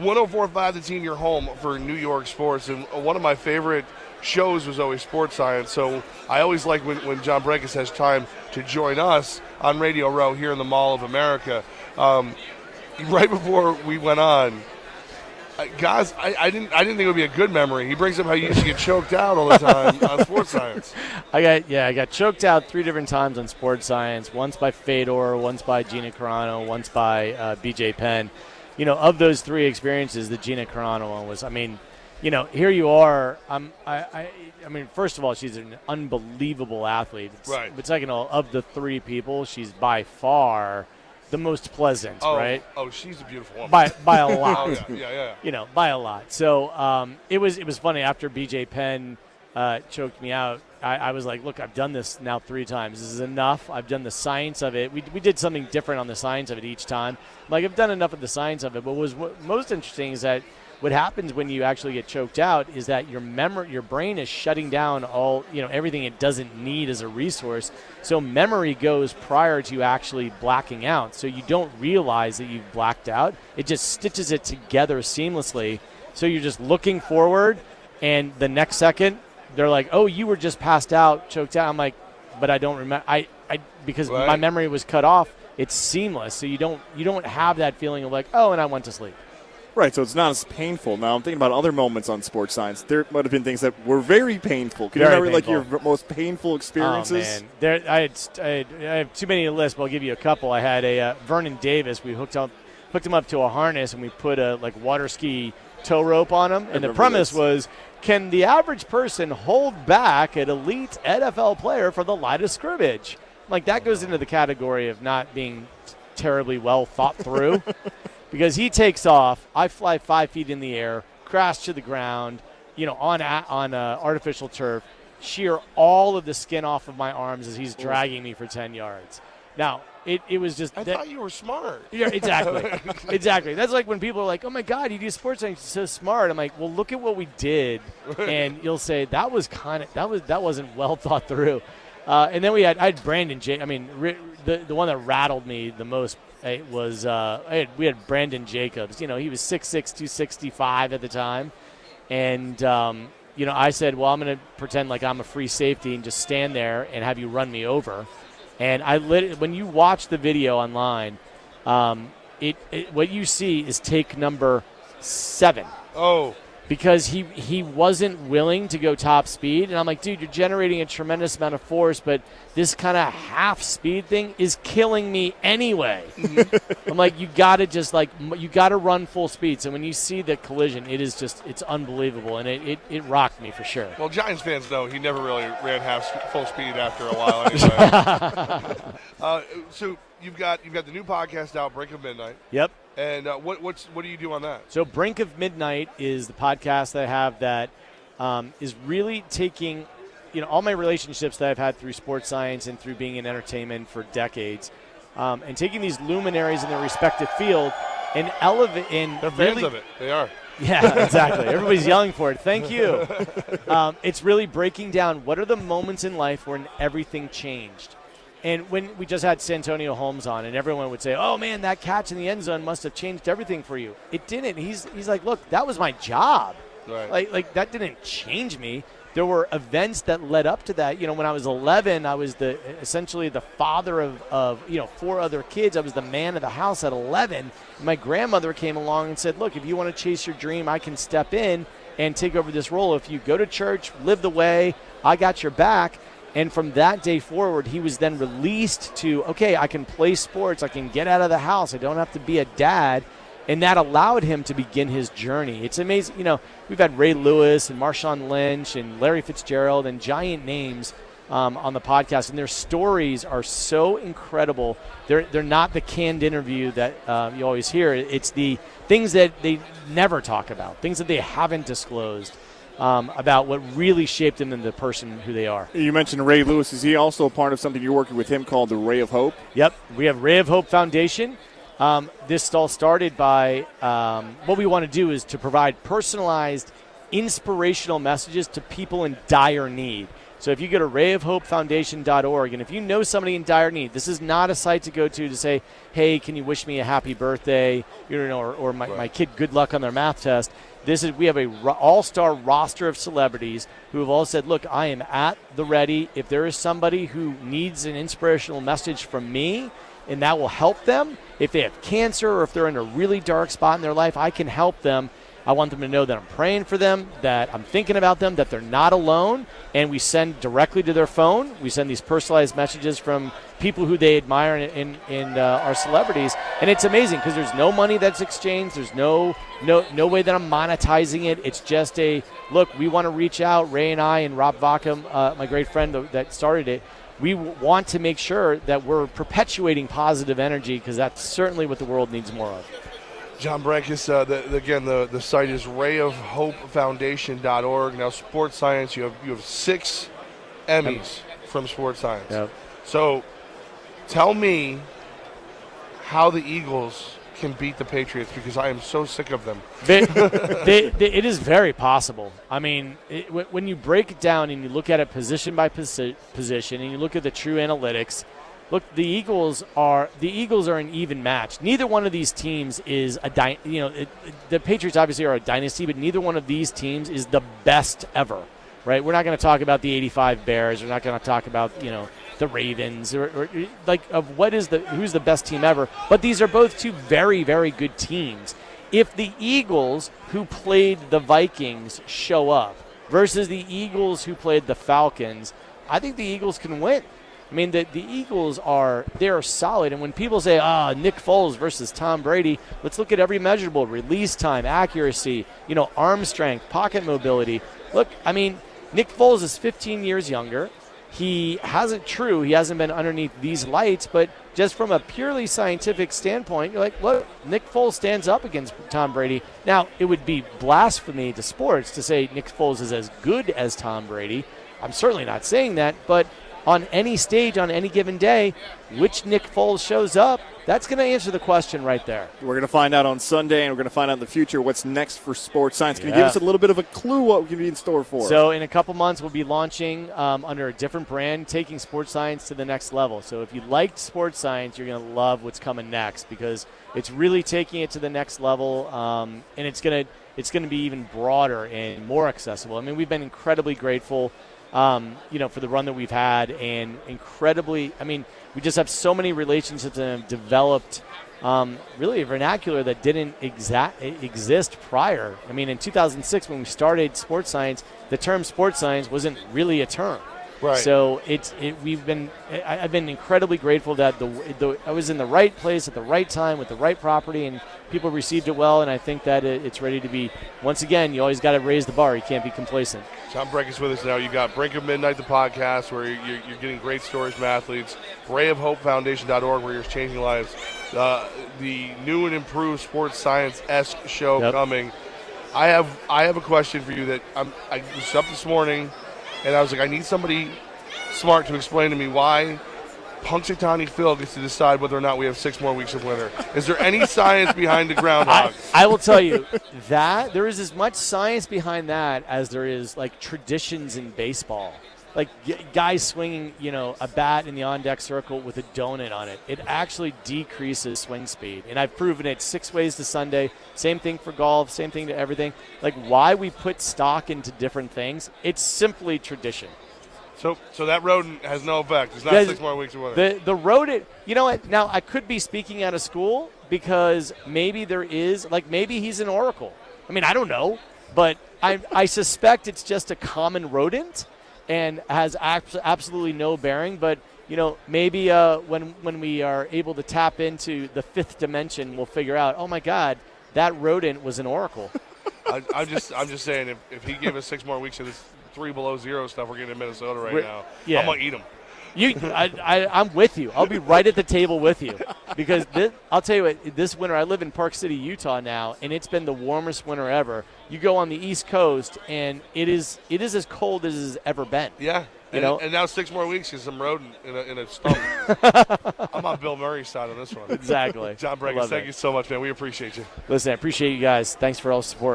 104.5 The Team, your home for New York sports. And one of my favorite shows was always Sports Science. So I always like when John Brenkus has time to join us on Radio Row here in the Mall of America. Right before we went on, Goz, I didn't think it would be a good memory. He brings up how you used to get choked out all the time on Sports Science. I got choked out 3 different times on Sports Science. Once by Fedor, once by Gina Carano, once by BJ Penn. Of those 3 experiences, the Gina Carano one was. Here you are. First of all, she's an unbelievable athlete. Right. But second of all, of the 3 people, she's by far the most pleasant, right? Oh, she's a beautiful woman. By a lot. Oh, yeah. By a lot. So it was funny. After BJ Penn choked me out, I was like, look, I've done this now 3 times. This is enough. I've done the science of it. We did something different on the science of it each time. I've done enough of the science of it. But what most interesting is that what happens when you actually get choked out is that your brain is shutting down everything it doesn't need as a resource. So memory goes prior to actually blacking out. So you don't realize that you've blacked out. It just stitches it together seamlessly. So you're just looking forward, and the next second they're like, "Oh, you were just passed out, choked out." I'm like, "But I don't remember. Because right. My memory was cut off. It's seamless. So you don't have that feeling of like, oh, and I went to sleep." Right, so it's not as painful. Now, I'm thinking about other moments on Sports Science. There might have been things that were very painful. Can you remember like your most painful experiences? Oh, man. I have too many to list, but I'll give you a couple. I had a Vernon Davis. We hooked him up to a harness, and we put a water ski tow rope on him. And the premise was, can the average person hold back an elite NFL player for the line of scrimmage? That goes into the category of not being terribly well thought through. Because he takes off, I fly 5 feet in the air, crash to the ground, on artificial turf, shear all of the skin off of my arms as he's dragging me for 10 yards. Now, it was just... I thought you were smart. Yeah, exactly. Exactly. That's like when people are like, oh, my God, you do sports science, you're so smart. I'm like, well, look at what we did. And you'll say, that wasn't well thought through. And then I had Brandon J. The one that rattled me the most was we had Brandon Jacobs. He was 6'6", 265 at the time. And, I said, well, I'm going to pretend like I'm a free safety and just stand there and have you run me over. And when you watch the video online, what you see is take number 7. Oh. Because he wasn't willing to go top speed. And I'm like, dude, you're generating a tremendous amount of force, but this kind of half speed thing is killing me anyway. I'm like, you got to run full speed. So when you see the collision, it's unbelievable. And it rocked me for sure. Well, Giants fans know he never really ran full speed after a while anyway. So you've got the new podcast out, Brink of Midnight. Yep. And what do you do on that? So Brink of Midnight is the podcast that I have that is really taking, all my relationships that I've had through sports science and through being in entertainment for decades, and taking these luminaries in their respective field and elevating. They're fans of it. They are. Yeah, exactly. Everybody's yelling for it. Thank you. It's really breaking down what are the moments in life when everything changed. And when we just had Santonio Holmes on, and everyone would say, oh, man, that catch in the end zone must have changed everything for you. It didn't. He's like, look, that was my job. Right. Like that didn't change me. There were events that led up to that. When I was 11, I was essentially the father of 4 other kids. I was the man of the house at 11. And my grandmother came along and said, look, if you want to chase your dream, I can step in and take over this role. If you go to church, live the way, I got your back. And from that day forward, he was then released to, okay, I can play sports. I can get out of the house. I don't have to be a dad. And that allowed him to begin his journey. It's amazing. We've had Ray Lewis and Marshawn Lynch and Larry Fitzgerald and giant names on the podcast. And their stories are so incredible. They're not the canned interview that you always hear. It's the things that they never talk about, things that they haven't disclosed. About what really shaped them into the person who they are. You mentioned Ray Lewis. Is he also a part of something you're working with him called the Ray of Hope? Yep. We have Ray of Hope Foundation. This all started by what we want to do is to provide personalized, inspirational messages to people in dire need. So if you go to rayofhopefoundation.org, and if you know somebody in dire need, this is not a site to go to say, hey, can you wish me a happy birthday, or my kid good luck on their math test. We have a all-star roster of celebrities who have all said, look, I am at the ready. If there is somebody who needs an inspirational message from me, and that will help them, if they have cancer or if they're in a really dark spot in their life, I can help them. I want them to know that I'm praying for them, that I'm thinking about them, that they're not alone, and we send directly to their phone. We send these personalized messages from people who they admire in our celebrities, and it's amazing because there's no money that's exchanged. There's no way that I'm monetizing it. It's just look, we want to reach out, Ray and I and Rob Vaca, my great friend that started it. We want to make sure that we're perpetuating positive energy because that's certainly what the world needs more of. John Brenkus, the site is rayofhopefoundation.org. Now, Sports Science, you have 6 Emmys from Sports Science. Yep. So, tell me how the Eagles can beat the Patriots because I am so sick of them. It is very possible. I mean, when you break it down and you look at it position by position and you look at the true analytics, look, the Eagles are an even match. Neither one of these teams is the Patriots obviously are a dynasty, but neither one of these teams is the best ever, right? We're not going to talk about the '85 Bears. We're not going to talk about the Ravens or who's the best team ever. But these are both two very, very good teams. If the Eagles who played the Vikings show up versus the Eagles who played the Falcons, I think the Eagles can win. I mean, the Eagles they're solid. And when people say, Nick Foles versus Tom Brady, let's look at every measurable: release time, accuracy, arm strength, pocket mobility. Look, I mean, Nick Foles is 15 years younger. He hasn't been underneath these lights, but just from a purely scientific standpoint, you're like, look, Nick Foles stands up against Tom Brady. Now, it would be blasphemy to sports to say Nick Foles is as good as Tom Brady. I'm certainly not saying that, but on any stage, on any given day, which Nick Foles shows up, that's going to answer the question right there. We're going to find out on Sunday, and we're going to find out in the future what's next for Sports Science. Can you give us a little bit of a clue what we can be in store for? So in a couple months, we'll be launching under a different brand, taking Sports Science to the next level. So if you liked Sports Science, you're going to love what's coming next because it's really taking it to the next level, and it's going to be even broader and more accessible. I mean, we've been incredibly grateful for the run that we've had, and we just have so many relationships that have developed really a vernacular that didn't exist prior. I mean, in 2006 when we started Sports Science, the term Sports Science wasn't really a term. Right. So I've been incredibly grateful that I was in the right place at the right time with the right property, and people received it well. And I think that it's ready to be. Once again, you always got to raise the bar. You can't be complacent. John Brenkus with us now. You got Brink of Midnight, the podcast, where you're getting great stories from athletes. RayofHopeFoundation.org, where you're changing lives. The new and improved Sports Science-esque show coming. I have a question for you that I was up this morning. And I was like, I need somebody smart to explain to me why Punxsutawney Phil gets to decide whether or not we have 6 more weeks of winter. Is there any science behind the groundhog? I will tell you that there is as much science behind that as there is like traditions in baseball. Like guys swinging, a bat in the on-deck circle with a donut on it. It actually decreases swing speed. And I've proven it 6 ways to Sunday. Same thing for golf, same thing to everything. Like why we put stock into different things, it's simply tradition. So that rodent has no effect. It's not 6 more weeks of winter. The rodent, you know what? Now, I could be speaking out of school because maybe there is, maybe he's an oracle. I mean, I don't know. But I suspect it's just a common rodent and has absolutely no bearing. But, maybe when we are able to tap into the 5th dimension, we'll figure out, oh, my God, that rodent was an oracle. I'm just saying, if he gave us 6 more weeks of this 3 below zero stuff we're getting in Minnesota right now, I'm going to eat them. I'm with you. I'll be right at the table with you because I'll tell you what, this winter, I live in Park City, Utah now, and it's been the warmest winter ever. You go on the East Coast, and it is as cold as it's ever been. Yeah. And now 6 more weeks is some rodent in a stump. I'm on Bill Murray's side on this one. Exactly. John Brenkus, thank you so much, man. We appreciate you. Listen, I appreciate you guys. Thanks for all the support.